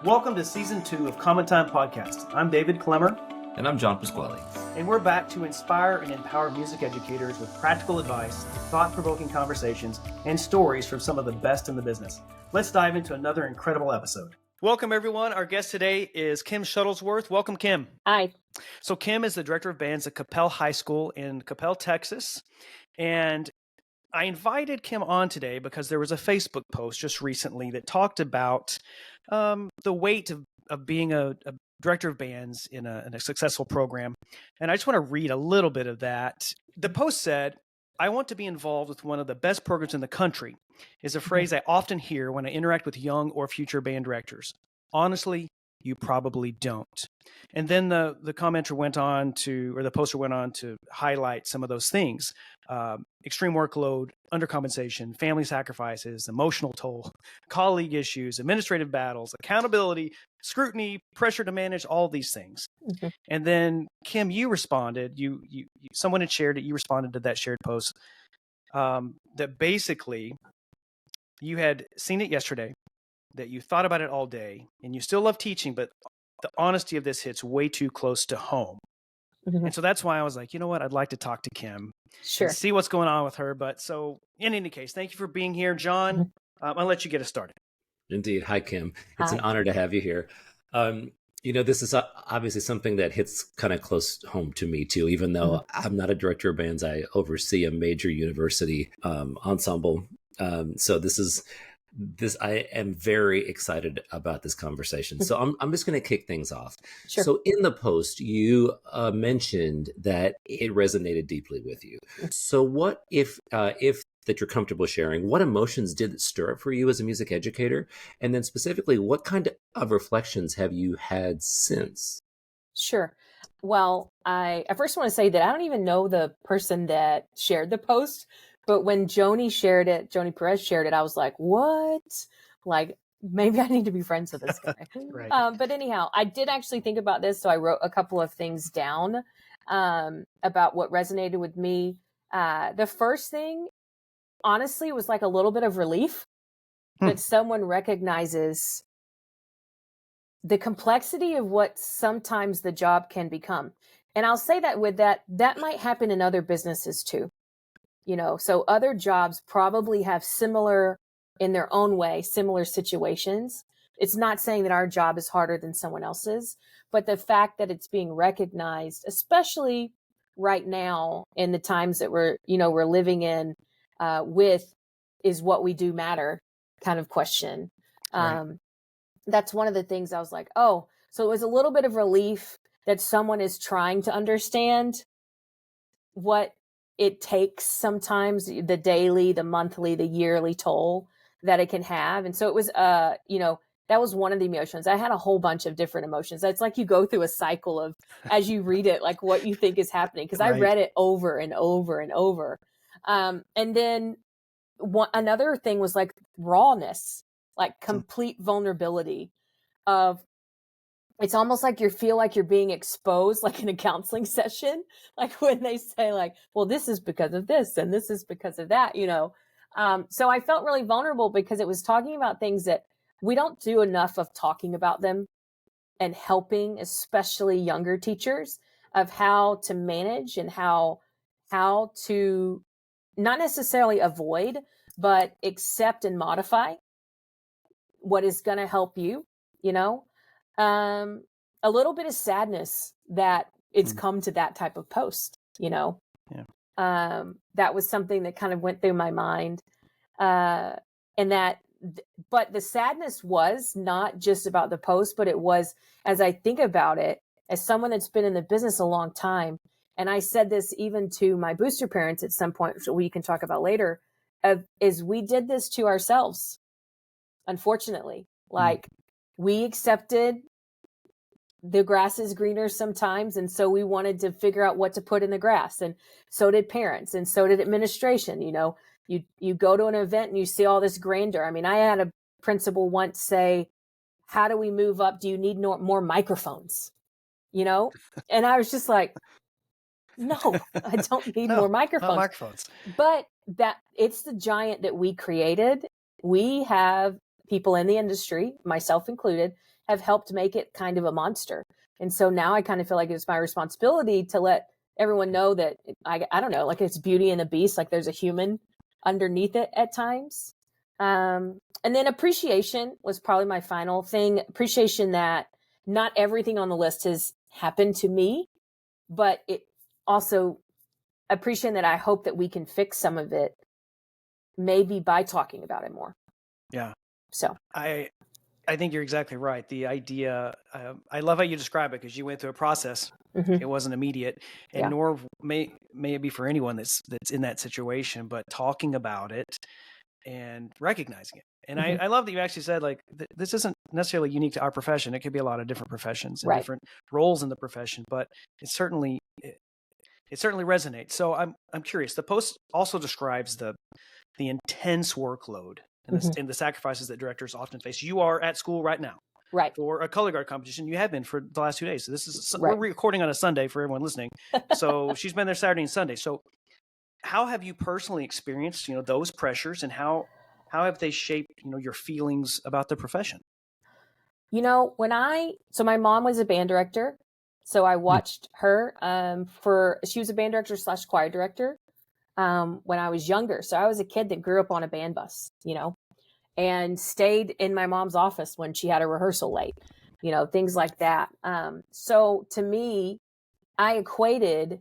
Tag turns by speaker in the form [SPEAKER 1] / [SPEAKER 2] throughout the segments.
[SPEAKER 1] Welcome to Season 2 of Common Time Podcast. I'm David Clemmer.
[SPEAKER 2] And I'm John Pasquale.
[SPEAKER 1] And we're back to inspire and empower music educators with practical advice, thought-provoking conversations, and stories from some of the best in the business. Let's dive into another incredible episode. Welcome, everyone. Our guest today is Kim Shuttlesworth. Welcome, Kim.
[SPEAKER 3] Hi.
[SPEAKER 1] So Kim is the director of bands at Capel High School in Capel, Texas. And I invited Kim on today because there was a Facebook post just recently that talked about the weight of being a director of bands in a successful program. And I just want to read a little bit of that. The post said, "I want to be involved with one of the best programs in the country," is a phrase I often hear when I interact with young or future band directors. Honestly, you probably don't. And then the commenter went on to, or the poster went on to highlight some of those things. Extreme workload, undercompensation, family sacrifices, emotional toll, colleague issues, administrative battles, accountability, scrutiny, pressure to manage, all these things. Mm-hmm. And then Kim, you responded, someone had shared it, you responded to that shared post, that basically you had seen it yesterday, that you thought about it all day, and you still love teaching, but the honesty of this hits way too close to home. Mm-hmm. And so that's why I was like, you know what, I'd like to talk to Kim.
[SPEAKER 3] Sure.
[SPEAKER 1] And see what's going on with her. But so in any case, thank you for being here, John. I'll let you get us started.
[SPEAKER 2] Indeed. Hi, Kim. It's
[SPEAKER 3] Hi.
[SPEAKER 2] An honor to have you here. This is obviously something that hits kind of close home to me too, even though I'm not a director of bands. I oversee a major university ensemble. So I am very excited about this conversation. So I'm just going to kick things off.
[SPEAKER 3] Sure.
[SPEAKER 2] So in the post, you mentioned that it resonated deeply with you. So what if that you're comfortable sharing, what emotions did it stir up for you as a music educator? And then specifically, what kind of reflections have you had since?
[SPEAKER 3] Sure. Well, I first want to say that I don't even know the person that shared the post. But when Joni Perez shared it, I was like, what? Like, maybe I need to be friends with this guy.
[SPEAKER 1] Right.
[SPEAKER 3] But anyhow, I did actually think about this. So I wrote a couple of things down about what resonated with me. The first thing, honestly, was like a little bit of relief that someone recognizes the complexity of what sometimes the job can become. And I'll say that with that might happen in other businesses too. So other jobs probably have similar, in their own way, similar situations. It's not saying that our job is harder than someone else's, but the fact that it's being recognized, especially right now in the times that we're living in, with is what we do matter kind of question.
[SPEAKER 1] Right.
[SPEAKER 3] That's one of the things I was like, oh, so it was a little bit of relief that someone is trying to understand what it takes sometimes, the daily, the monthly, the yearly toll that it can have. And so it was, that was one of the emotions. I had a whole bunch of different emotions. It's like you go through a cycle of, as you read it, like what you think is happening. Cause I read it over and over and over. And then another thing was like rawness, like complete vulnerability of, it's almost like you feel like you're being exposed, like in a counseling session, like when they say like, well, this is because of this and this is because of that, So I felt really vulnerable because it was talking about things that we don't do enough of talking about them and helping, especially younger teachers, of how to manage and how to not necessarily avoid, but accept and modify what is going to help you, a little bit of sadness that it's come to that type of post, Yeah. That was something that kind of went through my mind. But the sadness was not just about the post, but it was, as I think about it, as someone that's been in the business a long time. And I said this even to my booster parents at some point, which we can talk about later, is we did this to ourselves. Unfortunately, like we accepted the grass is greener sometimes. And so we wanted to figure out what to put in the grass. And so did parents and so did administration. You go to an event and you see all this grandeur. I mean, I had a principal once say, how do we move up? Do you need more microphones? And I was just like, no, I don't need more microphones.
[SPEAKER 1] Not microphones.
[SPEAKER 3] But that it's the giant that we created. We have people in the industry, myself included, have helped make it kind of a monster. And so now I kind of feel like it's my responsibility to let everyone know that I don't know, like it's Beauty and the Beast, like there's a human underneath it at times. And then appreciation was probably my final thing. Appreciation that not everything on the list has happened to me, but it also appreciating that I hope that we can fix some of it, maybe by talking about it more.
[SPEAKER 1] Yeah.
[SPEAKER 3] So
[SPEAKER 1] I think you're exactly right. The idea, I love how you describe it, because you went through a process.
[SPEAKER 3] Mhm.
[SPEAKER 1] It wasn't immediate, and
[SPEAKER 3] Yeah.
[SPEAKER 1] nor may it be for anyone that's in that situation. But talking about it and recognizing it, and
[SPEAKER 3] Mhm.
[SPEAKER 1] I love that you actually said, like, this isn't necessarily unique to our profession. It could be a lot of different professions and
[SPEAKER 3] Right.
[SPEAKER 1] different roles in the profession, but it certainly resonates. So I'm curious. The post also describes the intense workload and
[SPEAKER 3] Mhm.
[SPEAKER 1] the sacrifices that directors often face. You are at school right now
[SPEAKER 3] Right.
[SPEAKER 1] for a color guard competition. You have been for the last 2 days. So this is
[SPEAKER 3] Right.
[SPEAKER 1] we're recording on a Sunday for everyone listening. So she's been there Saturday and Sunday. So how have you personally experienced, those pressures, and how have they shaped, your feelings about the profession?
[SPEAKER 3] So my mom was a band director. So I watched her she was a band director / choir director when I was younger. So I was a kid that grew up on a band bus, and stayed in my mom's office when she had a rehearsal late, things like that. So to me, I equated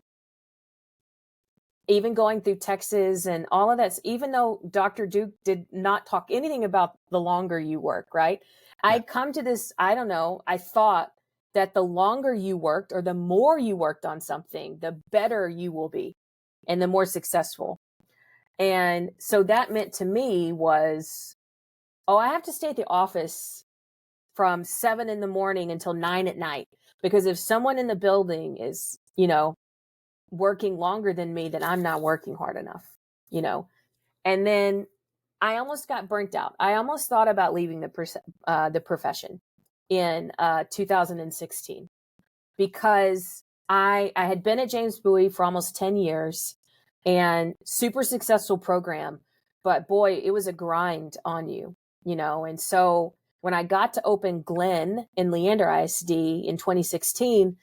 [SPEAKER 3] even going through Texas and all of that, even though Dr. Duke did not talk anything about the longer you work, right?
[SPEAKER 1] Yeah.
[SPEAKER 3] I'd come to this, I don't know, I thought that the longer you worked or the more you worked on something, the better you will be and the more successful. And so that meant to me was, I have to stay at the office from 7 a.m. until 9 p.m. Because if someone in the building is, working longer than me, then I'm not working hard enough, And then I almost got burnt out. I almost thought about leaving the profession in 2016 because I had been at James Bowie for almost 10 years and super successful program, but boy, it was a grind on you, And so when I got to open Glenn in Leander ISD in 2016,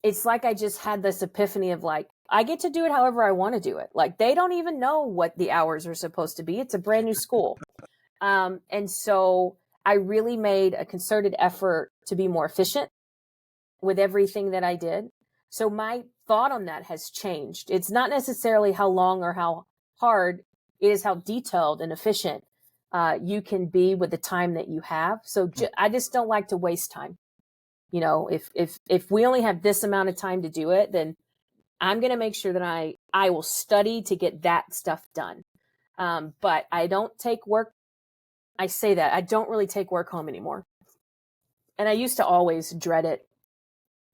[SPEAKER 3] it's like I just had this epiphany of like, I get to do it however I want to do it. Like they don't even know what the hours are supposed to be. It's a brand new school. And so I really made a concerted effort to be more efficient with everything that I did. So my thought on that has changed. It's not necessarily how long or how hard, it is how detailed and efficient you can be with the time that you have. So I just don't like to waste time. If we only have this amount of time to do it, then I'm going to make sure that I will study to get that stuff done. But I don't take work. I say that I don't really take work home anymore. And I used to always dread it,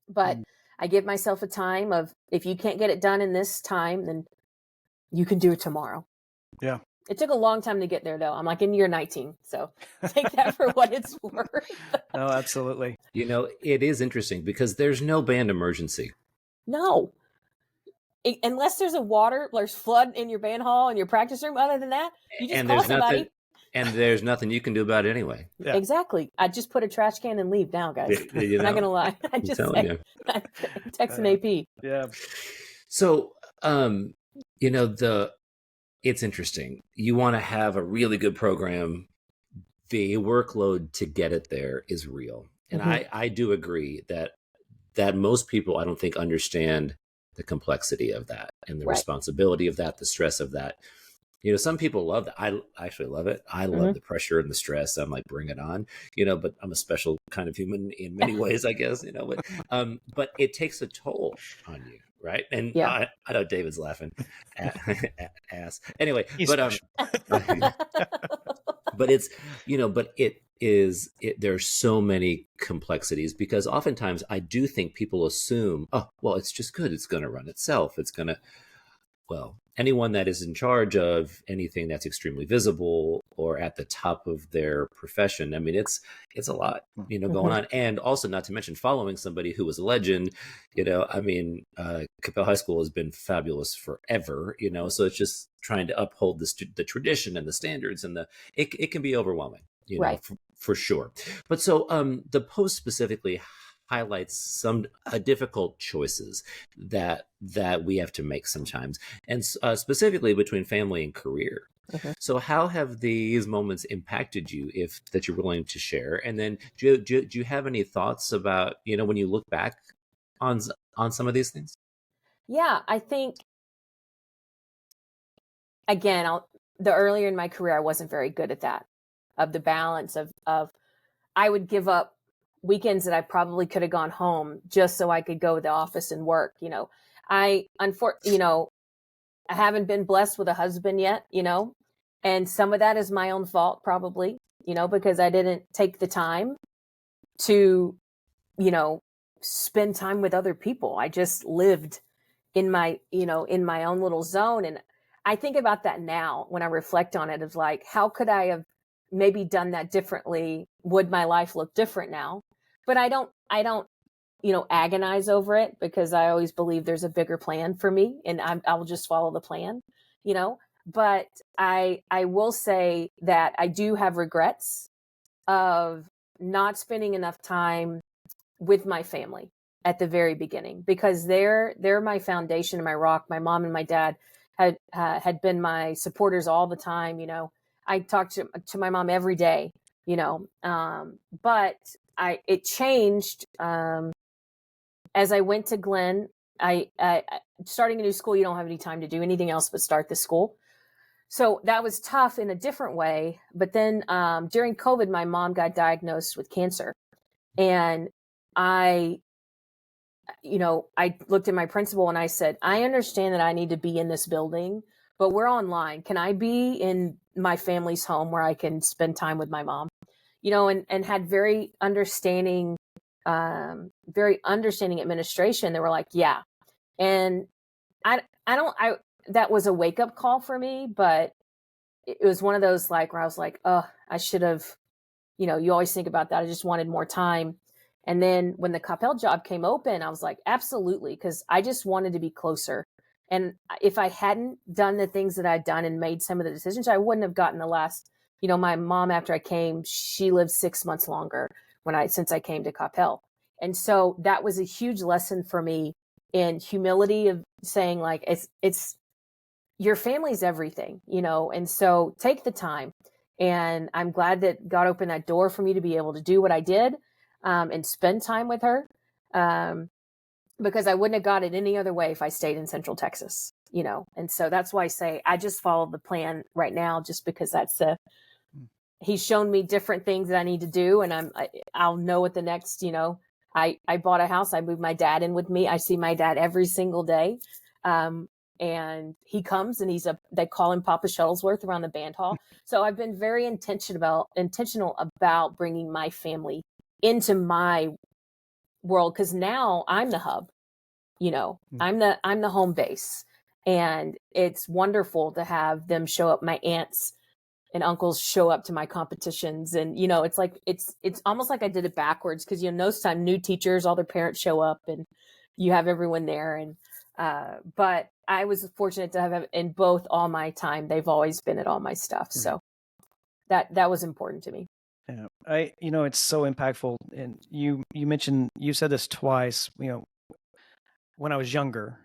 [SPEAKER 3] but I give myself a time of, if you can't get it done in this time, then you can do it tomorrow.
[SPEAKER 1] Yeah.
[SPEAKER 3] It took a long time to get there though. I'm like in year 19. So take that for what it's worth.
[SPEAKER 1] No, absolutely.
[SPEAKER 2] It is interesting because there's no band emergency.
[SPEAKER 3] No. Unless there's flood in your band hall and your practice room. Other than that, you just call somebody.
[SPEAKER 2] And there's nothing you can do about it anyway.
[SPEAKER 1] Yeah.
[SPEAKER 3] Exactly. I just put a trash can and leave now, guys. I'm not going to lie. I just text an AP.
[SPEAKER 1] Yeah.
[SPEAKER 2] So, it's interesting. You want to have a really good program. The workload to get it there is real. And I do agree that most people, I don't think, understand the complexity of that and the responsibility of that, the stress of that. Some people love that. I actually love it. I love the pressure and the stress. I'm like, bring it on, but I'm a special kind of human in many ways, I guess, but it takes a toll on you. Right. And I know David's laughing ass anyway, but it's, but it is, there's so many complexities because oftentimes I do think people assume, oh, well, it's just good. It's going to run itself. It's going to, well, anyone that is in charge of anything that's extremely visible or at the top of their profession, I mean, it's a lot, going on. And also, not to mention, following somebody who was a legend, Capel High School has been fabulous forever, so it's just trying to uphold the tradition and the standards and it can be overwhelming,
[SPEAKER 3] Right.
[SPEAKER 2] for sure. But so the post specifically highlights some difficult choices that we have to make sometimes, and specifically between family and career.
[SPEAKER 3] Mhm.
[SPEAKER 2] So how have these moments impacted you, if that you're willing to share? And then do you have any thoughts about, when you look back on some of these things?
[SPEAKER 3] Yeah, I think again, the earlier in my career, I wasn't very good at that, of the balance of I would give up weekends that I probably could have gone home just so I could go to the office and work. I haven't been blessed with a husband yet, and some of that is my own fault probably, because I didn't take the time to, you know, spend time with other people. I just lived in my own little zone. And I think about that now when I reflect on it, of like, how could I have maybe done that differently? Would my life look different now? But I don't, agonize over it, because I always believe there's a bigger plan for me, and I will just follow the plan, but I will say that I do have regrets of not spending enough time with my family at the very beginning, because they're my foundation and my rock. My mom and my dad had been my supporters all the time. I talked to my mom every day. But it changed as I went to Glenn. I starting a new school, you don't have any time to do anything else but start the school. So that was tough in a different way. But then during COVID, my mom got diagnosed with cancer, and I looked at my principal and I said, I understand that I need to be in this building, but we're online. Can I be in my family's home where I can spend time with my mom? And had very understanding administration. They were like, yeah. And that was a wake up call for me, but it was one of those like where I was like, oh, I should have, you always think about that. I just wanted more time. And then when the Coppell job came open, I was like, absolutely. Cause I just wanted to be closer. And if I hadn't done the things that I'd done and made some of the decisions, I wouldn't have gotten the last, my mom, after I came, she lived 6 months longer since I came to Coppell. And so that was a huge lesson for me in humility, of saying like, it's your family's everything, and so take the time. And I'm glad that God opened that door for me to be able to do what I did, and spend time with her, because I wouldn't have got it any other way if I stayed in Central Texas, and so that's why I say I just follow the plan right now, just because he's shown me different things that I need to do, and I'll know what the next, I bought a house. I moved my dad in with me. I see my dad every single day. And he comes and they call him Papa Shuttlesworth around the band hall. So I've been very intentional about bringing my family into my world. Cause now I'm the hub, I'm the home base, and it's wonderful to have them show up. My aunts and uncles show up to my competitions, and it's like it's almost like I did it backwards, because most time new teachers, all their parents show up and you have everyone there. And but I was fortunate to have in both all my time, they've always been at all my stuff. So that was important to me.
[SPEAKER 1] Yeah, it's so impactful. And you mentioned, you said this twice, when I was younger,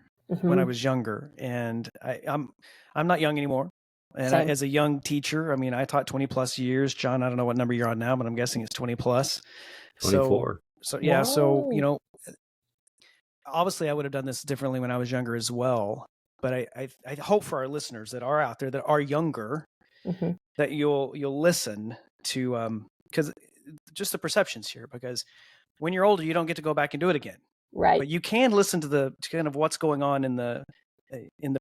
[SPEAKER 1] and I'm not young anymore. And as a young teacher, I taught 20 plus years. John, I don't know what number you're on now, but I'm guessing it's 20 plus.
[SPEAKER 2] 24.
[SPEAKER 1] So yeah.
[SPEAKER 3] Whoa.
[SPEAKER 1] So, obviously I would have done this differently when I was younger as well. But I hope for our listeners that are out there that are younger, that you'll listen to, because just the perceptions here, because when you're older, you don't get to go back and do it again.
[SPEAKER 3] Right.
[SPEAKER 1] But you can listen to kind of what's going on in the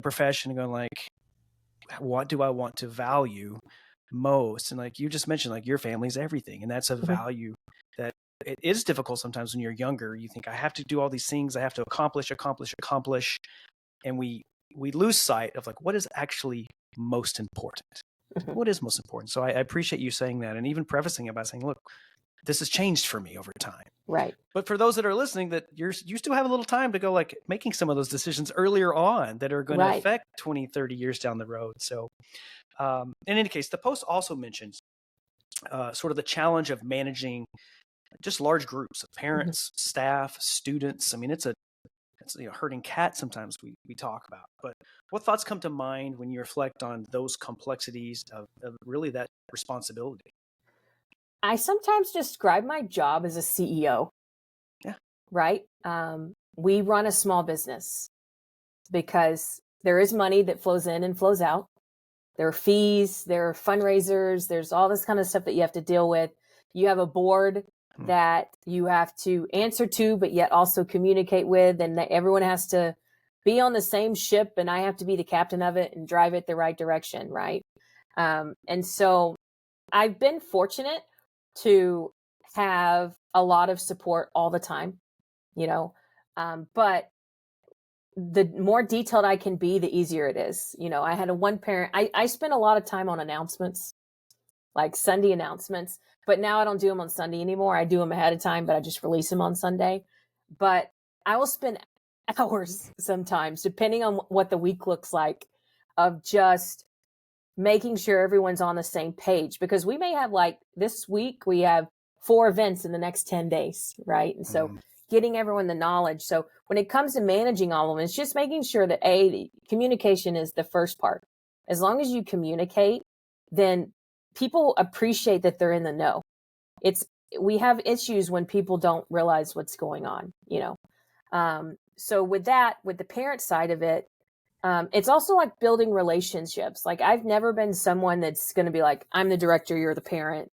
[SPEAKER 1] profession, and go like, what do I want to value most? And like you just mentioned, like your family's everything. And that's a value that it is difficult sometimes when you're younger. You think I have to do all these things. I have to accomplish. And we lose sight of like, what is actually most important? What is most important? So I appreciate you saying that, and even prefacing it by saying, look, this has changed for me over time.
[SPEAKER 3] Right.
[SPEAKER 1] But for those that are listening, that you still have a little time to go, like making some of those decisions earlier on that are going to affect 20, 30 years down the road. So in any case, the post also mentions sort of the challenge of managing just large groups of parents, staff, students. I mean, it's herding cats sometimes we talk about. But what thoughts come to mind when you reflect on those complexities of really that responsibility?
[SPEAKER 3] I sometimes describe my job as a CEO.
[SPEAKER 1] Yeah.
[SPEAKER 3] Right? We run a small business because there is money that flows in and flows out. There are fees, there are fundraisers, there's all this kind of stuff that you have to deal with. You have a board that you have to answer to, but yet also communicate with, and that everyone has to be on the same ship, and I have to be the captain of it and drive it the right direction, right? And so I've been fortunate to have a lot of support all the time, but the more detailed I can be, the easier it is. I had a one parent, I spent a lot of time on announcements, like Sunday announcements, but now I don't do them on Sunday anymore. I do them ahead of time, but I just release them on Sunday. But I will spend hours sometimes, depending on what the week looks like, of just making sure everyone's on the same page, because we may have, like this week, we have 4 events in the next 10 days, right? And so getting everyone the knowledge. So when it comes to managing all of them, it's just making sure that the communication is the first part. As long as you communicate, then people appreciate that they're in the know. We have issues when people don't realize what's going on, So with the parent side of it, it's also like building relationships. Like, I've never been someone that's going to be like, I'm the director, you're the parent,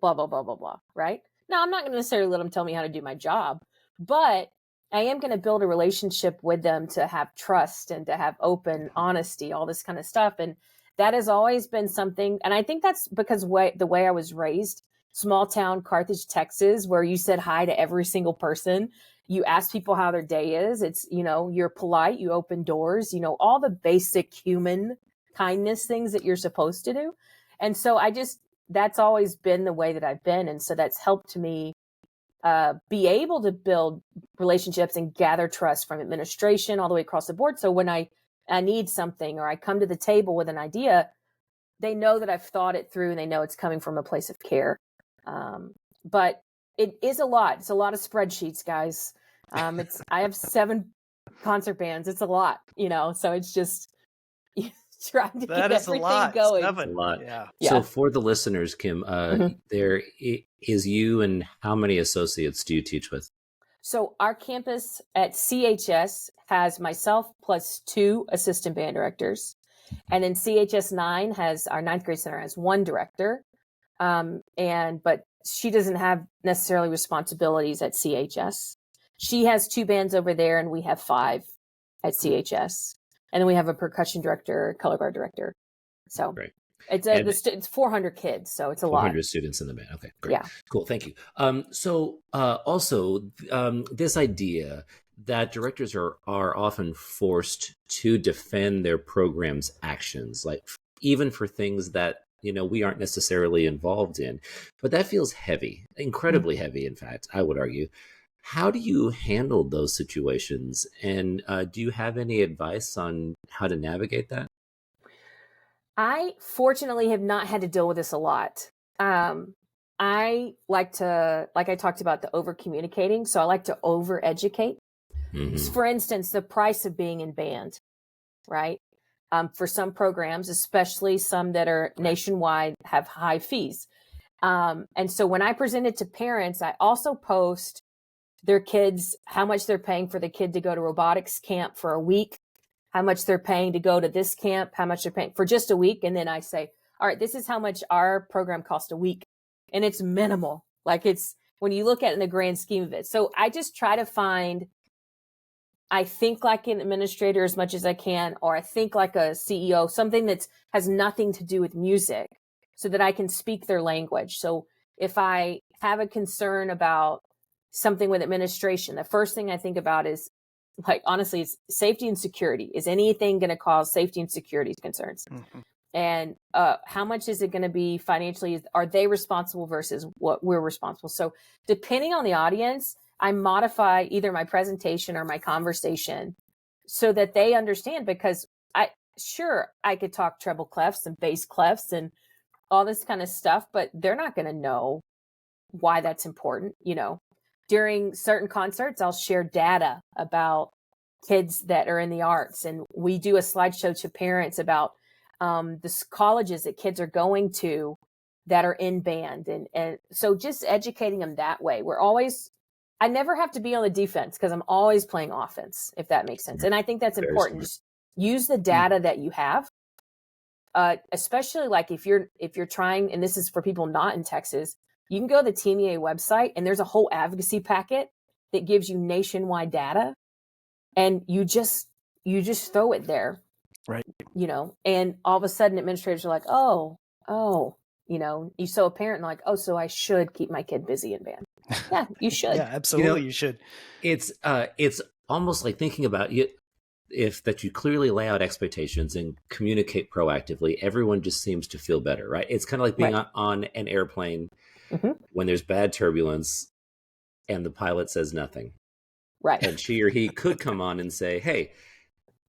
[SPEAKER 3] blah, blah, blah, blah, blah. Right? Now, I'm not going to necessarily let them tell me how to do my job, but I am going to build a relationship with them to have trust and to have open honesty, all this kind of stuff. And that has always been something. And I think that's because the way I was raised, small town Carthage, Texas, where you said hi to every single person. You ask people how their day is. It's, you're polite, you open doors, all the basic human kindness things that you're supposed to do. And so that's always been the way that I've been. And so that's helped me be able to build relationships and gather trust from administration all the way across the board. So when I need something, or I come to the table with an idea, they know that I've thought it through and they know it's coming from a place of care. But it is a lot. It's a lot of spreadsheets, guys. I have 7 concert bands. It's a lot, so it's just trying to
[SPEAKER 1] That
[SPEAKER 3] get
[SPEAKER 1] is
[SPEAKER 3] everything
[SPEAKER 1] a lot.
[SPEAKER 3] going.
[SPEAKER 1] 7.
[SPEAKER 2] It's a lot.
[SPEAKER 1] Yeah.
[SPEAKER 2] So for the listeners, Kim, there is you, and how many associates do you teach with?
[SPEAKER 3] So our campus at CHS has myself plus 2 assistant band directors. And then CHS 9 has, our 9th grade center has 1 director. But she doesn't have necessarily responsibilities at CHS. She has 2 bands over there, and we have 5 at CHS. And then we have a percussion director, color guard director. So
[SPEAKER 2] Great.
[SPEAKER 3] It's 400 kids, so it's a lot.
[SPEAKER 2] 400 students in the band. Okay, great.
[SPEAKER 3] Yeah.
[SPEAKER 2] Cool, thank you. Also, this idea that directors are often forced to defend their program's actions, like even for things that we aren't necessarily involved in, but that feels heavy, incredibly heavy. In fact, I would argue. How do you handle those situations, and do you have any advice on how to navigate that?
[SPEAKER 3] I fortunately have not had to deal with this a lot. I like I talked about, the over communicating. So I like to over educate. For instance, the price of being in band, right? For some programs, especially some that are nationwide, have high fees. And so when I present it to parents, I also post their kids, how much they're paying for the kid to go to robotics camp for a week, how much they're paying to go to this camp, how much they're paying for just a week. And then I say, all right, this is how much our program costs a week. And it's minimal. Like, it's, when you look at it in the grand scheme of it. So I just try to I think like an administrator as much as I can, or I think like a CEO, something that has nothing to do with music, so that I can speak their language. So if I have a concern about something with administration, the first thing I think about is, like, honestly, it's safety and security. Is anything going to cause safety and security concerns? And how much is it going to be financially? Are they responsible versus what we're responsible? So depending on the audience, I modify either my presentation or my conversation so that they understand, because I could talk treble clefs and bass clefs and all this kind of stuff, but they're not going to know why that's important. During certain concerts, I'll share data about kids that are in the arts, and we do a slideshow to parents about the colleges that kids are going to that are in band, and so just educating them that way. I never have to be on the defense because I'm always playing offense, if that makes sense. And I think that's important. Just use the data that you have, especially like if you're trying, and this is for people not in Texas, you can go to the TMEA website and there's a whole advocacy packet that gives you nationwide data, and you just throw it there,
[SPEAKER 1] right?
[SPEAKER 3] And all of a sudden administrators are like, oh, you so a parent like, oh, so I should keep my kid busy in band. Yeah, you should.
[SPEAKER 1] Yeah, absolutely, you should.
[SPEAKER 2] It's almost like thinking about it. That you clearly lay out expectations and communicate proactively, everyone just seems to feel better, right? It's kind of like being on an airplane when there's bad turbulence and the pilot says nothing.
[SPEAKER 3] Right.
[SPEAKER 2] And she or he could come on and say, hey,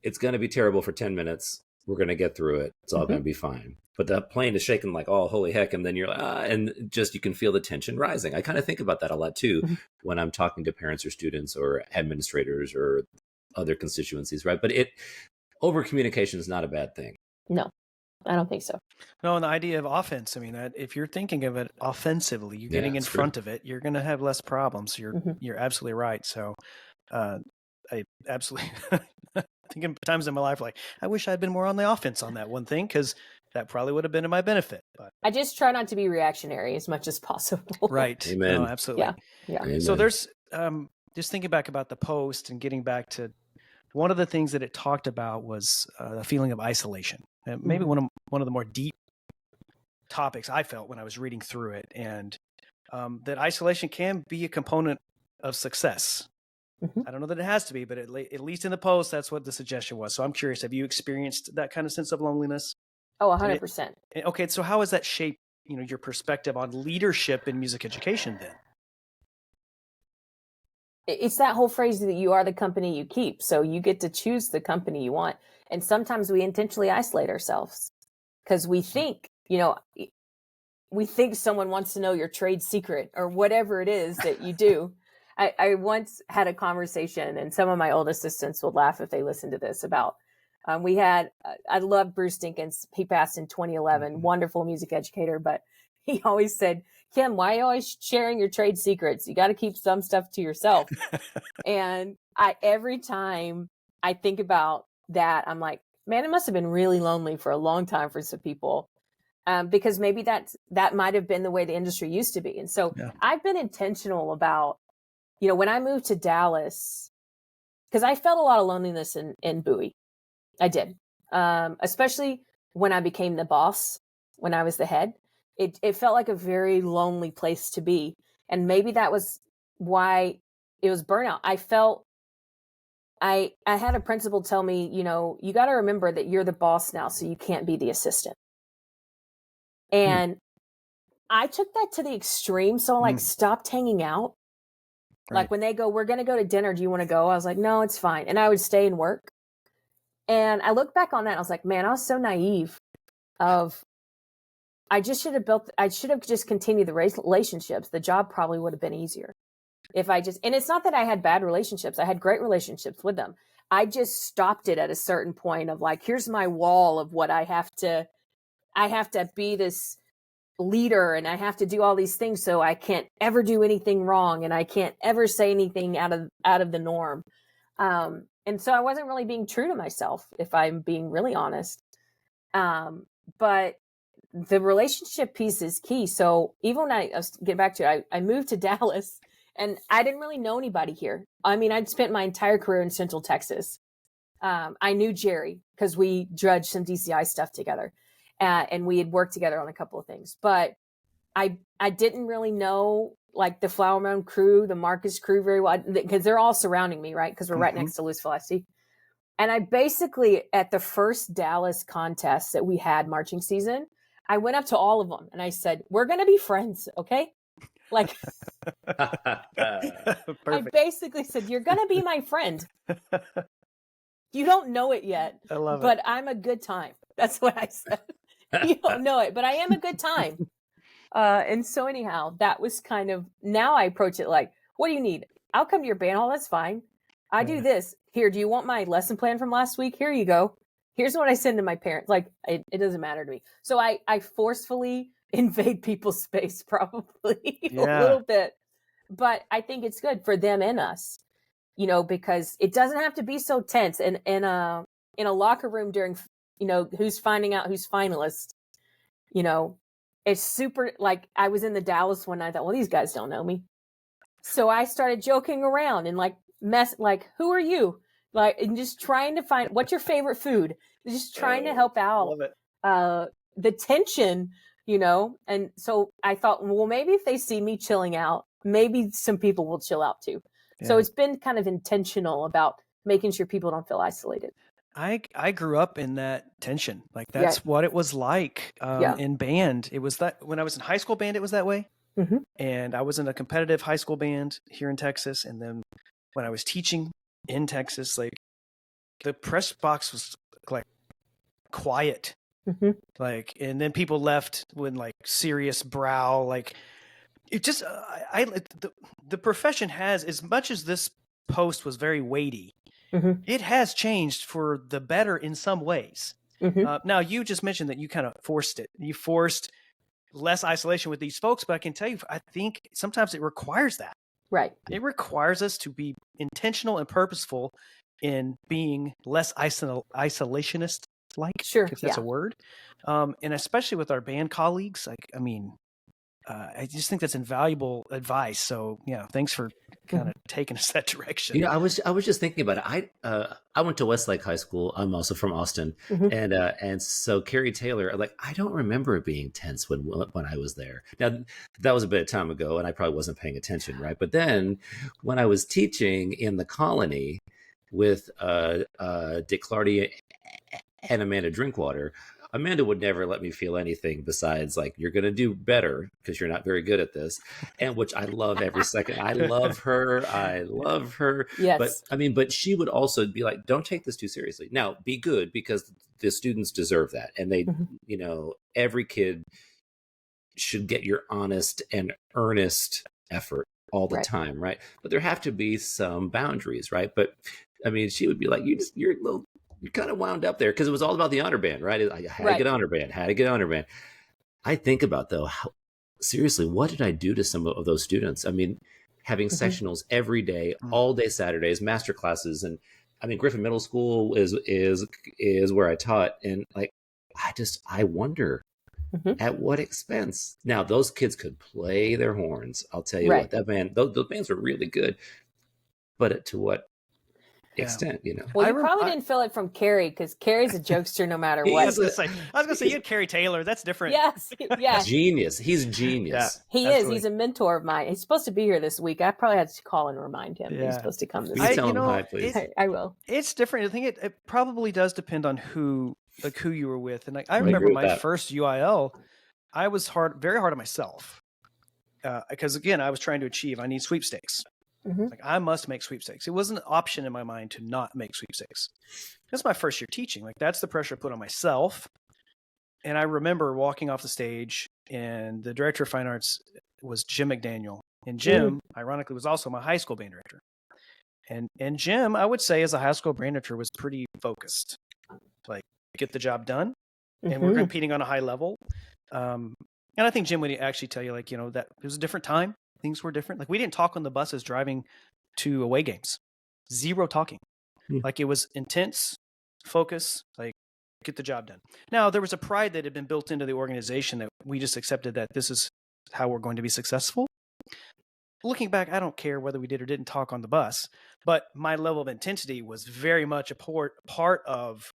[SPEAKER 2] it's going to be terrible for 10 minutes. We're going to get through it. It's all going to be fine. But the plane is shaking like, oh, holy heck. And then you're like, and just you can feel the tension rising. I kind of think about that a lot too when I'm talking to parents or students or administrators or other constituencies, right? But over communication is not a bad thing.
[SPEAKER 3] No, I don't think so.
[SPEAKER 1] No, and the idea of offense, I mean, that if you're thinking of it offensively, you're getting in front of it, you're going to have less problems. You're absolutely right. So I absolutely I think in times in my life, like, I wish I'd been more on the offense on that one thing, because that probably would have been to my benefit. But
[SPEAKER 3] I just try not to be reactionary as much as possible.
[SPEAKER 1] Right.
[SPEAKER 2] Amen.
[SPEAKER 1] No, absolutely.
[SPEAKER 3] Yeah.
[SPEAKER 2] Amen.
[SPEAKER 1] So there's just thinking back about the post and getting back to one of the things that it talked about was the feeling of isolation. And maybe one of the more deep topics I felt when I was reading through it, and that isolation can be a component of success. I don't know that it has to be, but at least in the post, that's what the suggestion was. So I'm curious, have you experienced that kind of sense of loneliness?
[SPEAKER 3] Oh, 100%.
[SPEAKER 1] Okay, so how has that shaped your perspective on leadership in music education then?
[SPEAKER 3] It's that whole phrase that you are the company you keep. So you get to choose the company you want. And sometimes we intentionally isolate ourselves because we think, someone wants to know your trade secret or whatever it is that you do. I once had a conversation, and some of my old assistants will laugh if they listen to this, about I love Bruce Dinkins. He passed in 2011, wonderful music educator, but he always said, Kim, why are you always sharing your trade secrets? You got to keep some stuff to yourself. And every time I think about that, I'm like, man, it must have been really lonely for a long time for some people. Because maybe that might have been the way the industry used to be. And so I've been intentional about, when I moved to Dallas, because I felt a lot of loneliness in Bowie. I did. Especially when I became the boss, when I was the head. It felt like a very lonely place to be. And maybe that was why it was burnout. I felt I had a principal tell me, you got to remember that you're the boss now, so you can't be the assistant. And I took that to the extreme. So I stopped hanging out. Right. Like when they go, we're going to go to dinner. Do you want to go? I was like, no, it's fine. And I would stay and work. And I look back on that. And I was like, man, I was so naive I should have just continued the relationships. The job probably would have been easier if and it's not that I had bad relationships. I had great relationships with them. I just stopped it at a certain point of like, here's my wall of what I have to be this leader, and I have to do all these things. So I can't ever do anything wrong. And I can't ever say anything out of the norm. And so I wasn't really being true to myself, if I'm being really honest. But the relationship piece is key. So even when I get back to it, I moved to Dallas, and I didn't really know anybody here. I mean, I'd spent my entire career in Central Texas. I knew Jerry because we judged some DCI stuff together, and we had worked together on a couple of things. But I didn't really know like the Flower Mound crew, the Marcus crew very well, because they're all surrounding me, right? Because we're right next to Louisville SC. And I basically, at the first Dallas contest that we had marching season, I went up to all of them and I said, we're going to be friends, okay? Like, I basically said, you're going to be my friend. You don't know it yet.
[SPEAKER 1] I love
[SPEAKER 3] but I'm a good time. That's what I said. You don't know it, but I am a good time. And so anyhow, that was kind of, now I approach it like, what do you need? I'll come to your band hall. That's fine. I do this. Here, do you want my lesson plan from last week? Here you go. Here's what I send to my parents. Like, it doesn't matter to me. So I forcefully invade people's space probably a little bit, but I think it's good for them and us, you know, because it doesn't have to be so tense. And in a locker room during, you know, who's finding out who's finalist, you know, it's super, like, I was in the Dallas one night. I thought, well, these guys don't know me. So I started joking around and like who are you? Like, and just trying to find, what's your favorite food? Just trying to help out the tension, you know? And so I thought, well, maybe if they see me chilling out, maybe some people will chill out too. Yeah. So it's been kind of intentional about making sure people don't feel isolated.
[SPEAKER 1] I grew up in that tension. Like, that's what it was like in band. It was that when I was in high school band, it was that way. Mm-hmm. And I was in a competitive high school band here in Texas. And then when I was teaching in Texas, like, the press box was like quiet. Mm-hmm. Like, and then people left with like serious brow. Like, it just, the profession has, as much as this post was very weighty, mm-hmm. it has changed for the better in some ways. Mm-hmm. Now, you just mentioned that you kind of forced it. You forced less isolation with these folks, but I can tell you, I think sometimes it requires that.
[SPEAKER 3] Right.
[SPEAKER 1] It requires us to be intentional and purposeful in being less isolationist, like,
[SPEAKER 3] sure,
[SPEAKER 1] if that's a word. And especially with our band colleagues, like, I mean, I just think that's invaluable advice. So, yeah, thanks for kind of taking us that direction.
[SPEAKER 2] You know, I was just thinking about it. I went to Westlake High School. I'm also from Austin, mm-hmm. and so Carrie Taylor, like, I don't remember it being tense when I was there. Now, that was a bit of time ago, and I probably wasn't paying attention, right? But then when I was teaching in the Colony with Dick Clardy and Amanda Drinkwater, Amanda would never let me feel anything besides, like, you're going to do better because you're not very good at this. And which I love every second. I love her. Yes. But she would also be like, don't take this too seriously. Now, be good, because the students deserve that. And they, mm-hmm. you know, every kid should get your honest and earnest effort all the time. Right. But there have to be some boundaries. Right. But I mean, she would be like, you're kind of wound up there, because it was all about the honor band, right? I had to get honor band. I think about, though, seriously, what did I do to some of those students? I mean, having mm-hmm. sectionals every day, all day Saturdays, master classes, and I mean, Griffin Middle School is where I taught, and like, I wonder mm-hmm. at what expense. Now, those kids could play their horns. I'll tell you what, that band, those bands were really good, but to what extent, you know?
[SPEAKER 3] Well, you probably didn't feel it from Carrie, because Carrie's a jokester no matter what.
[SPEAKER 1] I was gonna say you had Carrie Taylor. That's different.
[SPEAKER 3] Yes.
[SPEAKER 2] Genius. He's genius.
[SPEAKER 3] Yeah, he absolutely is. He's a mentor of mine. He's supposed to be here this week. I probably had to call and remind him that he's supposed to come this week.
[SPEAKER 2] Tell him hi, please.
[SPEAKER 3] I will.
[SPEAKER 1] It's different. I think it probably does depend on who you were with. And like, I remember my first UIL, I was very hard on myself, because again, I was trying to achieve. I need sweepstakes. Mm-hmm. Like, I must make sweepstakes. It wasn't an option in my mind to not make sweepstakes. That's my first year teaching. Like, that's the pressure I put on myself. And I remember walking off the stage, and the director of fine arts was Jim McDaniel. And Jim, ironically, was also my high school band director. And Jim, I would say, as a high school band director, was pretty focused. Like, get the job done. Mm-hmm. And we're competing on a high level. And I think Jim would actually tell you, like, you know, that it was a different time. Things were different. Like, we didn't talk on the buses driving to away games. Zero talking. Like, it was intense focus, like, get the job done. Now, there was a pride that had been built into the organization that we just accepted that this is how we're going to be successful. Looking back, I don't care whether we did or didn't talk on the bus, but my level of intensity was very much a part of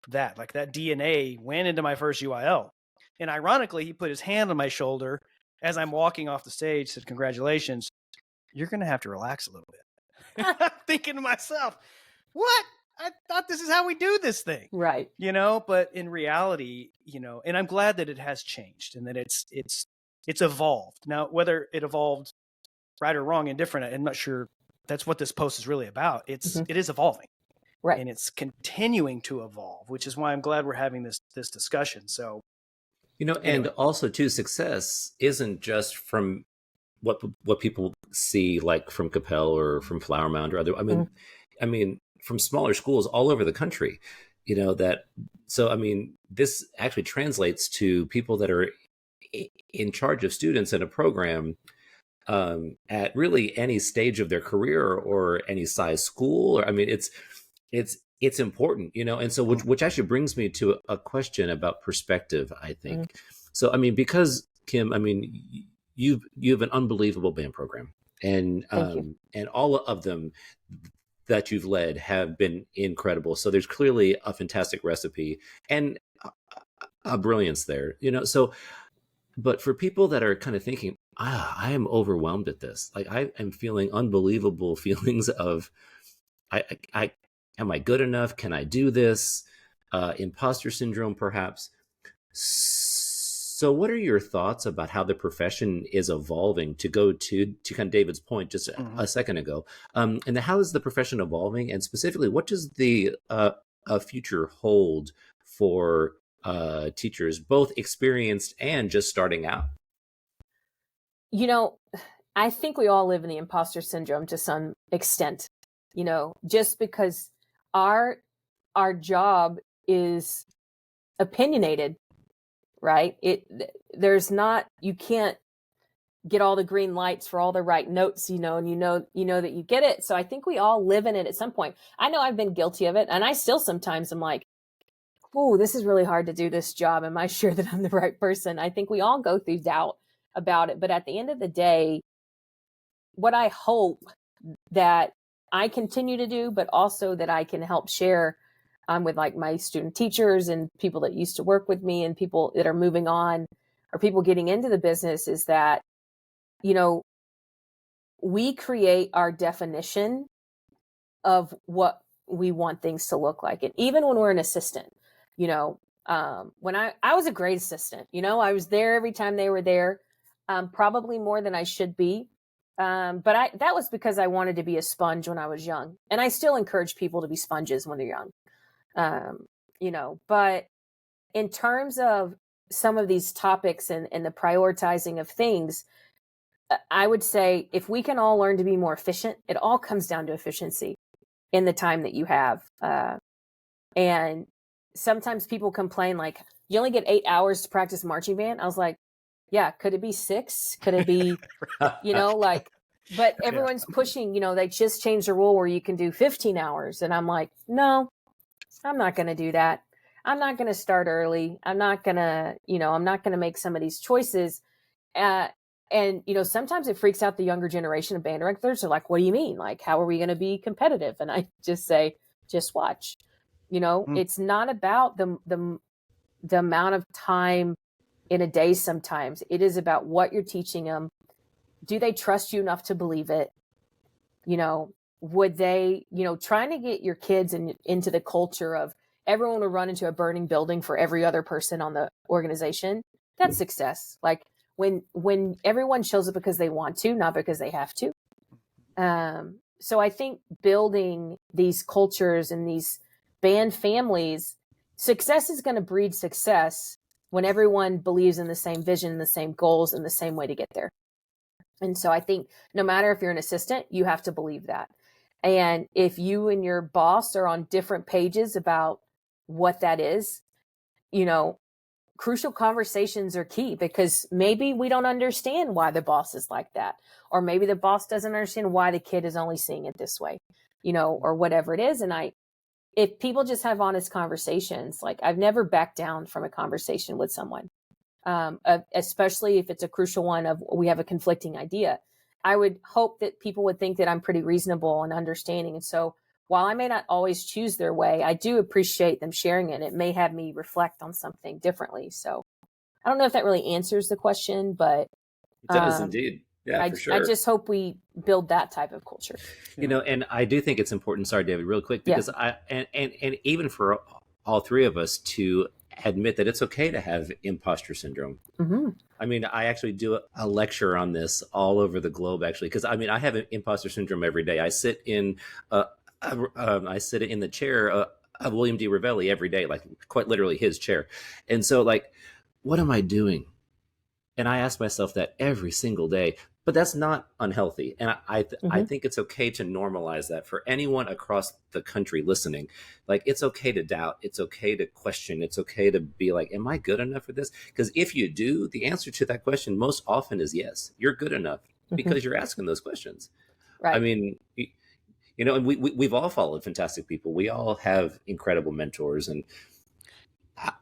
[SPEAKER 1] that. Like, that DNA went into my first UIL. And ironically, he put his hand on my shoulder as I'm walking off the stage, said, congratulations, you're going to have to relax a little bit. I'm thinking to myself, what? I thought this is how we do this thing.
[SPEAKER 3] Right.
[SPEAKER 1] You know, but in reality, you know, and I'm glad that it has changed and that it's evolved. Now, whether it evolved right or wrong and different, I'm not sure that's what this post is really about. It is evolving.
[SPEAKER 3] Right.
[SPEAKER 1] And it's continuing to evolve, which is why I'm glad we're having this discussion. So
[SPEAKER 2] And also too, success isn't just from what people see, like from Capel or from Flower Mound or other. I mean, from smaller schools all over the country. That. So I mean, this actually translates to people that are in charge of students in a program at really any stage of their career or any size school. Or I mean, it's important, and so which actually brings me to a question about perspective, I think. So I mean, because Kim, I mean, you have an unbelievable band program, and and all of them that you've led have been incredible. So there's clearly a fantastic recipe and a brilliance there, so. But for people that are kind of thinking, I am overwhelmed at this. Like I am feeling unbelievable feelings of, I am I good enough? Can I do this? Imposter syndrome, perhaps. So what are your thoughts about how the profession is evolving, to go to kind of David's point just a second ago? And how is the profession evolving? And specifically, what does the future hold for teachers, both experienced and just starting out?
[SPEAKER 3] I think we all live in the imposter syndrome to some extent, just because our job is opinionated, right? You can't get all the green lights for all the right notes, and you know that you get it. So I think we all live in it at some point. I know I've been guilty of it, and I still sometimes am like, oh, this is really hard to do this job. Am I sure that I'm the right person? I think we all go through doubt about it. But at the end of the day, what I hope that I continue to do, but also that I can help share with like my student teachers and people that used to work with me and people that are moving on or people getting into the business, is that, we create our definition of what we want things to look like. And even when we're an assistant, when I was a great assistant, I was there every time they were there, probably more than I should be. But that was because I wanted to be a sponge when I was young. And I still encourage people to be sponges when they're young. But in terms of some of these topics and the prioritizing of things, I would say if we can all learn to be more efficient, it all comes down to efficiency in the time that you have. And sometimes people complain like, you only get 8 hours to practice marching band. I was like, yeah, could it be 6? Could it be, but everyone's pushing, they just changed the rule where you can do 15 hours. And I'm like, no, I'm not going to do that. I'm not going to start early. I'm not going to make some of these choices. And, sometimes it freaks out the younger generation of band directors. They're like, what do you mean? Like, how are we going to be competitive? And I just say, just watch. It's not about the amount of time in a day. Sometimes it is about what you're teaching them. Do they trust you enough to believe it? Would they, trying to get your kids into the culture of everyone will run into a burning building for every other person on the organization. That's success. Like when everyone shows up because they want to, not because they have to. So I think building these cultures and these band families, success is going to breed success when everyone believes in the same vision, the same goals, and the same way to get there. And so I think no matter if you're an assistant, you have to believe that. And if you and your boss are on different pages about what that is, crucial conversations are key, because maybe we don't understand why the boss is like that. Or maybe the boss doesn't understand why the kid is only seeing it this way, or whatever it is. And if people just have honest conversations, like I've never backed down from a conversation with someone, especially if it's a crucial one of we have a conflicting idea. I would hope that people would think that I'm pretty reasonable and understanding. And so while I may not always choose their way, I do appreciate them sharing it. It may have me reflect on something differently. So I don't know if that really answers the question, but
[SPEAKER 2] it does indeed. Yeah, for sure.
[SPEAKER 3] I just hope we build that type of culture.
[SPEAKER 2] And I do think it's important. Sorry, David, real quick, because and even for all three of us to admit that it's okay to have imposter syndrome.
[SPEAKER 3] Mm-hmm.
[SPEAKER 2] I mean, I actually do a lecture on this all over the globe, actually, because I mean, I have imposter syndrome every day. I sit in the chair of William D. Ravelli every day, like quite literally his chair. And so like, what am I doing? And I ask myself that every single day, but that's not unhealthy. And I
[SPEAKER 3] Mm-hmm.
[SPEAKER 2] think it's okay to normalize that for anyone across the country listening. Like, it's okay to doubt. It's okay to question. It's okay to be like, am I good enough for this? Because if you do, the answer to that question most often is yes, you're good enough
[SPEAKER 3] Mm-hmm.
[SPEAKER 2] because you're asking those questions. I
[SPEAKER 3] Right.
[SPEAKER 2] mean, and we've all followed fantastic people. We all have incredible mentors and,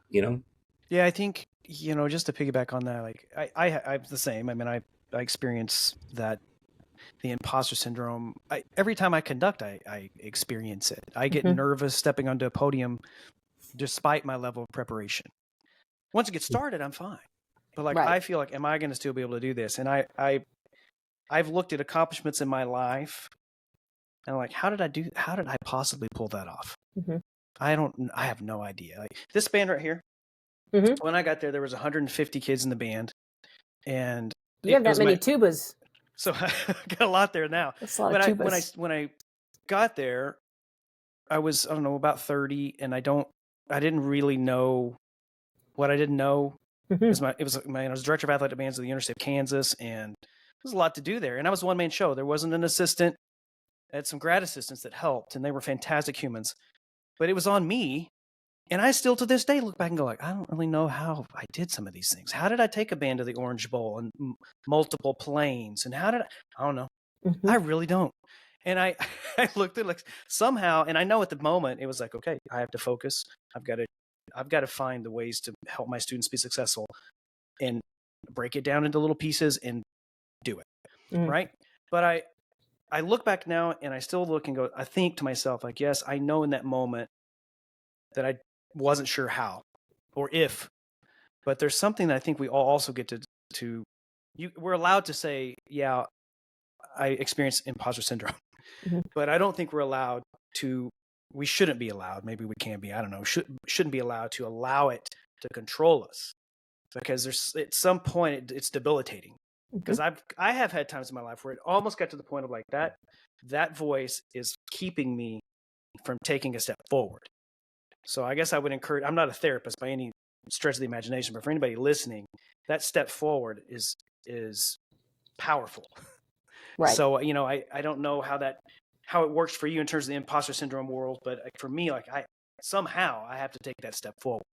[SPEAKER 2] you know,
[SPEAKER 1] Yeah, I think, just to piggyback on that, like I'm the same. I mean, I experience that, the imposter syndrome. Every time I conduct, I experience it. I get
[SPEAKER 3] Mm-hmm.
[SPEAKER 1] nervous stepping onto a podium despite my level of preparation. Once it gets started, I'm fine. But like,
[SPEAKER 3] Right.
[SPEAKER 1] I feel like, am I going to still be able to do this? And I've looked at accomplishments in my life and I'm like, how did I possibly pull that off?
[SPEAKER 3] Mm-hmm.
[SPEAKER 1] I have no idea. Like this band right here,
[SPEAKER 3] Mm-hmm.
[SPEAKER 1] when I got there was 150 kids in the band, and
[SPEAKER 3] You have that many tubas.
[SPEAKER 1] So I got a lot there now.
[SPEAKER 3] That's a lot of tubas.
[SPEAKER 1] When I got there, I was, I don't know, about 30, and I didn't really know what I didn't know.
[SPEAKER 3] Mm-hmm.
[SPEAKER 1] I was director of athletic bands at the University of Kansas, and there's a lot to do there. And I was a one-man show. There wasn't an assistant. I had some grad assistants that helped, and they were fantastic humans. But it was on me. And I still, to this day, look back and go like, I don't really know how I did some of these things. How did I take a band to the Orange Bowl and multiple planes? And I don't know.
[SPEAKER 3] Mm-hmm.
[SPEAKER 1] I really don't. And I looked at like somehow, and I know at the moment it was like, okay, I have to focus. I've got to find the ways to help my students be successful and break it down into little pieces and do it.
[SPEAKER 3] Mm-hmm.
[SPEAKER 1] Right. But I look back now and I still look and go, I think to myself, like, yes, I know in that moment that I wasn't sure how or if, but there's something that I think we all also get we're allowed to say, yeah, I experienced imposter syndrome,
[SPEAKER 3] mm-hmm.
[SPEAKER 1] but I don't think we shouldn't be allowed. Maybe we can be, I don't know, shouldn't be allowed to allow it to control us, because at some point it's debilitating. Because I have had times in my life where it almost got to the point of like that voice is keeping me from taking a step forward. So I guess I would encourage, I'm not a therapist by any stretch of the imagination, but for anybody listening, that step forward is powerful.
[SPEAKER 3] Right.
[SPEAKER 1] So, I don't know how it works for you in terms of the imposter syndrome world, but for me, like somehow I have to take that step forward.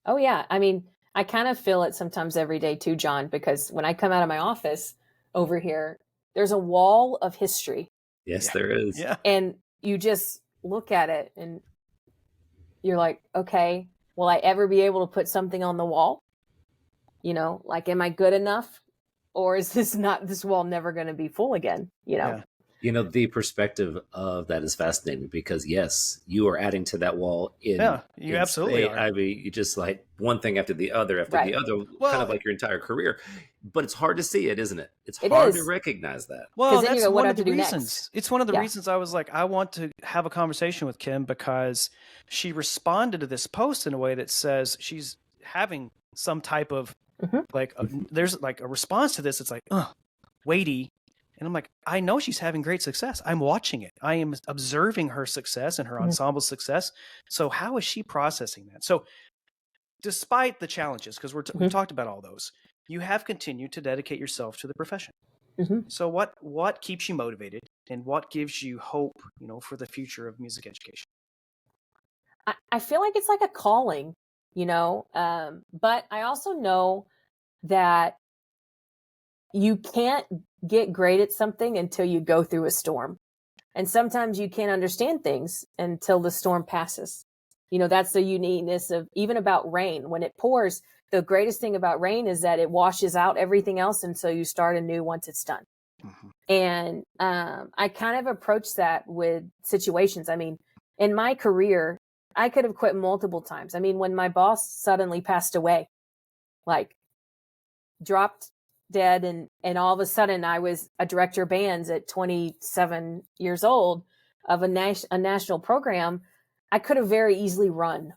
[SPEAKER 3] Oh yeah. I mean, I kind of feel it sometimes every day too, John, because when I come out of my office over here, there's a wall of history.
[SPEAKER 2] Yes, there is.
[SPEAKER 1] Yeah.
[SPEAKER 3] And you just look at it and you're like, okay, will I ever be able to put something on the wall? Like, am I good enough? Or is this wall never going to be full again?
[SPEAKER 1] Yeah.
[SPEAKER 2] The perspective of that is fascinating because, yes, you are adding to that wall.
[SPEAKER 1] You absolutely are.
[SPEAKER 2] I mean, you just like one thing after the other, kind of like your entire career. But it's hard to see it, isn't it? It's hard to recognize that.
[SPEAKER 1] Well, that's one of the reasons. It's one of the reasons I was like, I want to have a conversation with Kim, because she responded to this post in a way that says she's having some type of there's like a response to this. It's like, weighty. And I'm like, I know she's having great success. I'm watching it. I am observing her success and her ensemble success. So how is she processing that? So despite the challenges, because we've talked about all those, you have continued to dedicate yourself to the profession.
[SPEAKER 3] Mm-hmm.
[SPEAKER 1] So what keeps you motivated, and what gives you hope, for the future of music education?
[SPEAKER 3] I feel like it's like a calling, but I also know that you can't get great at something until you go through a storm. And sometimes you can't understand things until the storm passes. That's the uniqueness of even about rain. When it pours, the greatest thing about rain is that it washes out everything else. And so you start anew once it's done. Mm-hmm. And I kind of approach that with situations. I mean, in my career, I could have quit multiple times. I mean, when my boss suddenly passed away, like dropped dead, and all of a sudden I was a director of bands at 27 years old of a national program, I could have very easily run.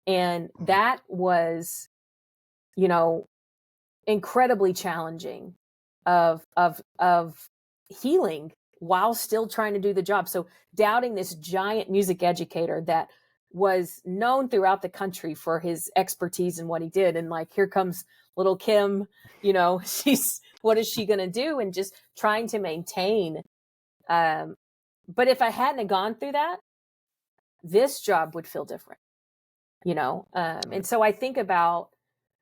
[SPEAKER 3] And that was, incredibly challenging of healing while still trying to do the job. So doubting this giant music educator that was known throughout the country for his expertise in what he did. And like, here comes little Kim, what is she going to do? And just trying to maintain. But if I hadn't gone through that, this job would feel different, And so I think about,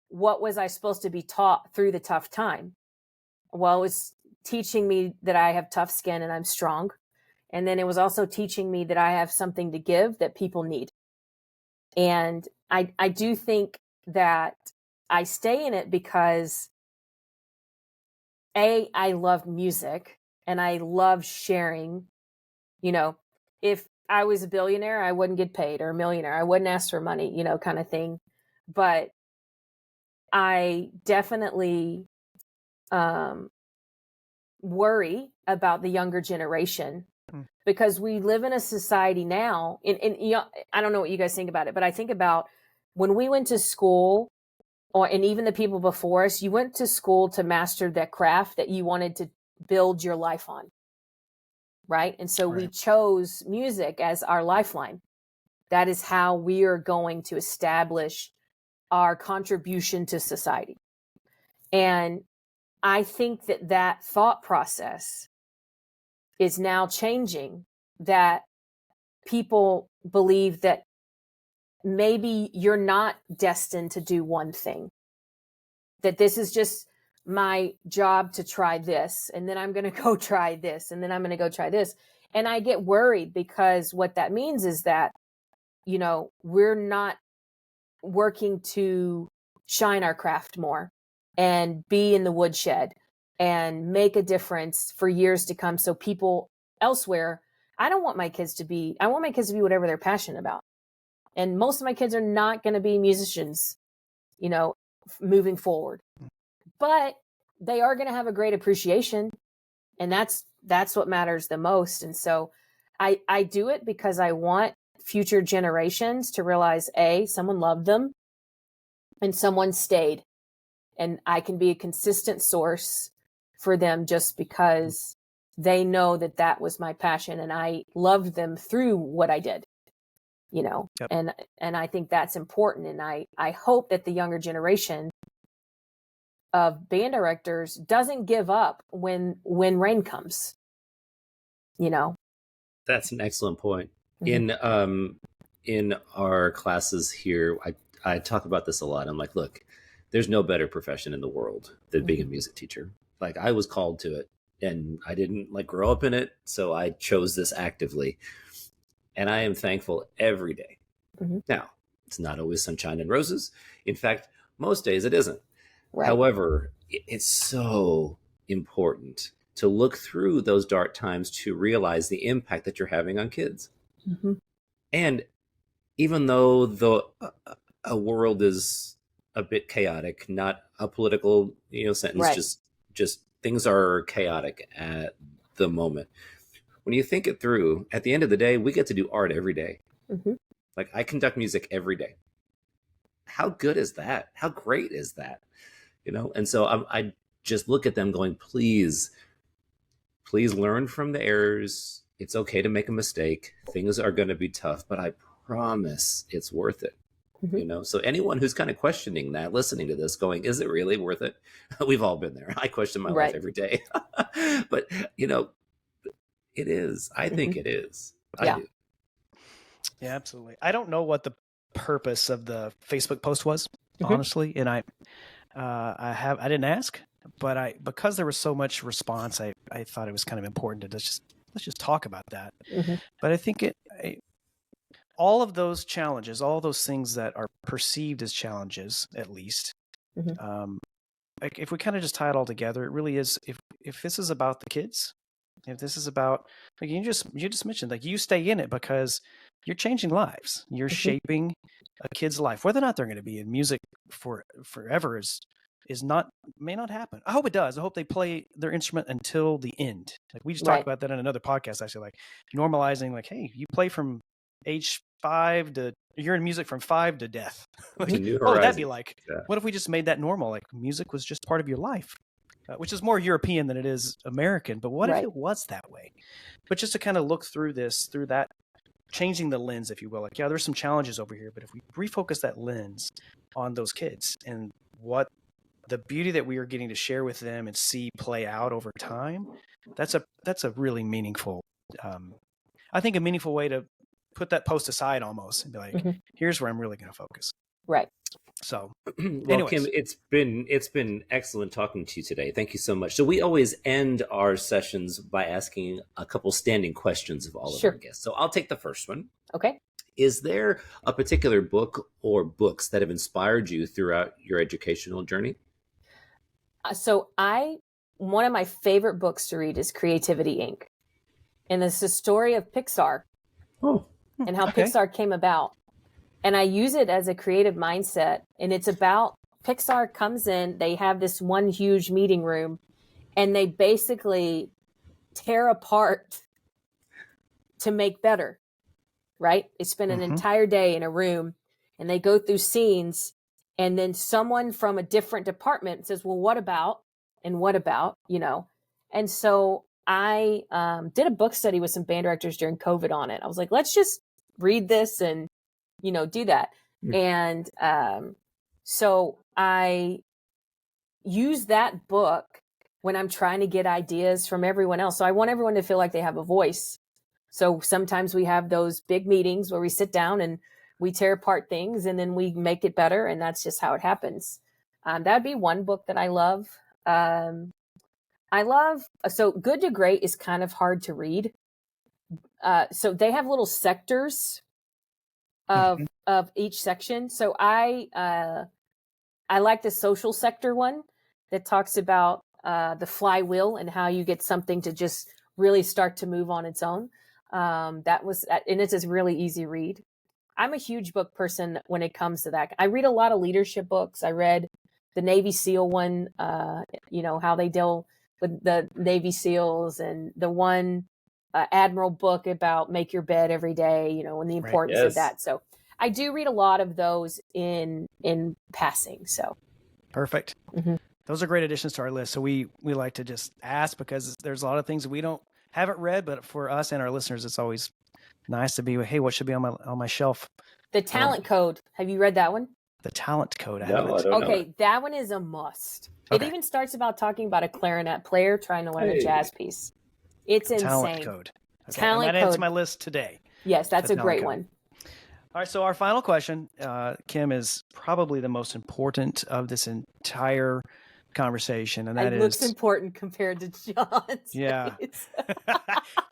[SPEAKER 3] what was I supposed to be taught through the tough time? Well, it was teaching me that I have tough skin and I'm strong. And then it was also teaching me that I have something to give that people need. And I do think that I stay in it because I love music and I love sharing. If I was a billionaire, I wouldn't get paid, or a millionaire, I wouldn't ask for money, kind of thing. But I definitely worry about the younger generation, because we live in a society now, and I don't know what you guys think about it, but I think about when we went to school, and even the people before us, you went to school to master that craft that you wanted to build your life on. Right. And so we chose music as our lifeline. That is how we are going to establish our contribution to society. And I think that thought process is now changing, that people believe that maybe you're not destined to do one thing, that this is just my job to try this, and then I'm going to go try this, and then I'm going to go try this. And I get worried, because what that means is that, we're not working to shine our craft more and be in the woodshed and make a difference for years to come. So people elsewhere, I want my kids to be whatever they're passionate about. And most of my kids are not going to be musicians, moving forward. But they are going to have a great appreciation, and that's what matters the most. And so I do it because I want future generations to realize, someone loved them and someone stayed, and I can be a consistent source for them just because they know that was my passion, and I loved them through what I did, Yep. And I think that's important. And I hope that the younger generation of band directors doesn't give up when rain comes.
[SPEAKER 2] That's an excellent point. Mm-hmm. In our classes here, I talk about this a lot. I'm like, look, there's no better profession in the world than being a music teacher. Like, I was called to it, and I didn't grow up in it, so I chose this actively, and I am thankful every day. Mm-hmm. Now, it's not always sunshine and roses. In fact, most days it isn't. Right. However, it's so important to look through those dark times to realize the impact that you're having on kids. Mm-hmm. And even though a world is a bit chaotic, not a political sentence, right. just things are chaotic at the moment. When you think it through, at the end of the day, we get to do art every day. Mm-hmm. Like, I conduct music every day. How good is that? How great is that? And so I just look at them going, please learn from the errors. It's okay to make a mistake. Things are going to be tough, but I promise it's worth it. Mm-hmm. So anyone who's kind of questioning that, listening to this, going, is it really worth it? We've all been there. I question my life every day, but it is. I think it is. I do.
[SPEAKER 1] Yeah, absolutely. I don't know what the purpose of the Facebook post was, honestly, and I didn't ask, but because there was so much response, I thought it was kind of important to let's just talk about that. Mm-hmm. But I think all of those challenges, all those things that are perceived as challenges, at least, like, if we kind of just tie it all together, it really is. If this is about the kids, if this is about, like you just mentioned, like, you stay in it because you're changing lives, you're shaping a kid's life. Whether or not they're going to be in music forever may not happen. I hope it does. I hope they play their instrument until the end. Like, we just talked about that in another podcast, actually, like normalizing, like, hey, you play from age 5 to, you're in music from 5 to death. Like, what would that be like? Yeah. What if we just made that normal? Like, music was just part of your life, which is more European than it is American. But what if it was that way? But just to kind of look through that changing the lens, if you will. Like, yeah, there's some challenges over here, but if we refocus that lens on those kids and what the beauty that we are getting to share with them and see play out over time, that's a really meaningful, I think, a meaningful way to put that post aside almost and be like, here's where I'm really going to focus.
[SPEAKER 3] Right.
[SPEAKER 1] So,
[SPEAKER 2] well, Kim, it's been excellent talking to you today. Thank you so much. So we always end our sessions by asking a couple standing questions of all of our guests. So I'll take the first one.
[SPEAKER 3] Okay.
[SPEAKER 2] Is there a particular book or books that have inspired you throughout your educational journey?
[SPEAKER 3] So one of my favorite books to read is Creativity, Inc. And it's the story of Pixar and how Pixar came about. And I use it as a creative mindset. And it's about Pixar comes in, they have this one huge meeting room, and they basically tear apart to make better, right? They spend an entire day in a room and they go through scenes. And then someone from a different department says, well, what about, And so I did a book study with some band directors during COVID on it. I was like, let's just read this and, do that. And so I use that book when I'm trying to get ideas from everyone else. So I want everyone to feel like they have a voice. So sometimes we have those big meetings where we sit down and we tear apart things and then we make it better. And that's just how it happens. That'd be one book that I love. So Good to Great is kind of hard to read. So they have little sectors of each section. So I like the social sector one that talks about the flywheel and how you get something to just really start to move on its own. And it's a really easy read. I'm a huge book person when it comes to that. I read a lot of leadership books. I read the Navy SEAL one, how they deal with the Navy SEALs, and the one Admiral book about make your bed every day, and the importance of that. So I do read a lot of those in passing. So
[SPEAKER 1] perfect. Those are great additions to our list. So we like to just ask because there's a lot of things that we haven't read, but for us and our listeners, it's always nice to be, hey, what should be on my shelf?
[SPEAKER 3] The Talent Code. Have you read that one?
[SPEAKER 1] The Talent Code.
[SPEAKER 2] I don't know.
[SPEAKER 3] Okay, that one is a must. Okay. It even starts about talking about a clarinet player trying to learn a jazz piece. It's insane.
[SPEAKER 1] Talent Code. Okay.
[SPEAKER 3] Talent
[SPEAKER 1] and that
[SPEAKER 3] Code.
[SPEAKER 1] adds to my list today.
[SPEAKER 3] Yes, that's a great one.
[SPEAKER 1] All right, so our final question, Kim, is probably the most important of this entire conversation, and that
[SPEAKER 3] it looks important compared to John's.
[SPEAKER 1] Yeah.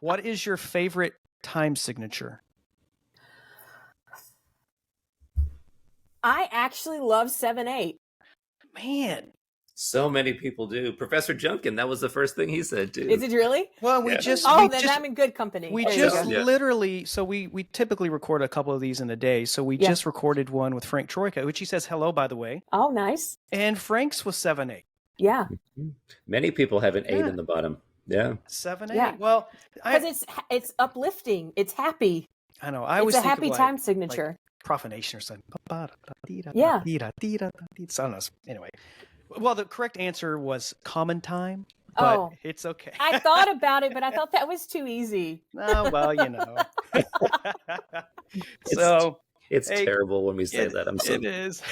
[SPEAKER 1] What is your favorite time signature?
[SPEAKER 3] I actually love 7/8.
[SPEAKER 1] Man.
[SPEAKER 2] So many people do. Professor Junkin, that was the first thing he said too.
[SPEAKER 3] Is it really?
[SPEAKER 1] Well,
[SPEAKER 3] I'm in good company.
[SPEAKER 1] We just literally, so we typically record a couple of these in a day. So we just recorded one with Frank Troika, which he says hello, by the way.
[SPEAKER 3] Oh, nice.
[SPEAKER 1] And Frank's was 7/8.
[SPEAKER 3] Yeah.
[SPEAKER 2] Many people have an 8 in the bottom. Yeah.
[SPEAKER 1] 7/8.
[SPEAKER 3] Yeah.
[SPEAKER 1] Well,
[SPEAKER 3] because it's uplifting. It's happy.
[SPEAKER 1] I know.
[SPEAKER 3] It's a happy time signature.
[SPEAKER 1] Like profanation or something.
[SPEAKER 3] Yeah.
[SPEAKER 1] So I don't know. Anyway. Well, the correct answer was common time, but it's okay.
[SPEAKER 3] I thought about it, but I thought that was too easy.
[SPEAKER 1] Oh, well,
[SPEAKER 2] It's terrible when we say that.
[SPEAKER 1] It is.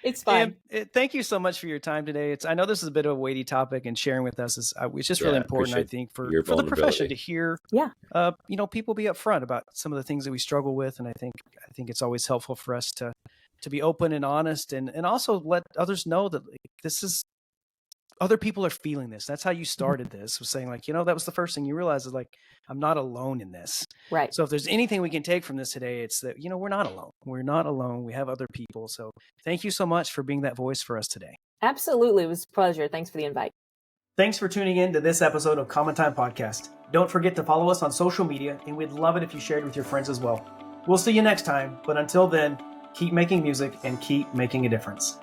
[SPEAKER 3] It's fine.
[SPEAKER 1] Thank you so much for your time today. I know this is a bit of a weighty topic, and sharing with us is just really important, I think, for the profession to hear.
[SPEAKER 3] Yeah.
[SPEAKER 1] People be upfront about some of the things that we struggle with, and I think it's always helpful for us to be open and honest, and also let others know that this is, other people are feeling this. That's how you started this, was saying that was the first thing you realized is I'm not alone in this.
[SPEAKER 3] Right.
[SPEAKER 1] So if there's anything we can take from this today, it's that, we're not alone. We're not alone. We have other people. So thank you so much for being that voice for us today.
[SPEAKER 3] Absolutely. It was a pleasure. Thanks for the invite.
[SPEAKER 1] Thanks for tuning in to this episode of Common Time Podcast. Don't forget to follow us on social media, and we'd love it if you shared with your friends as well. We'll see you next time, but until then, keep making music and keep making a difference.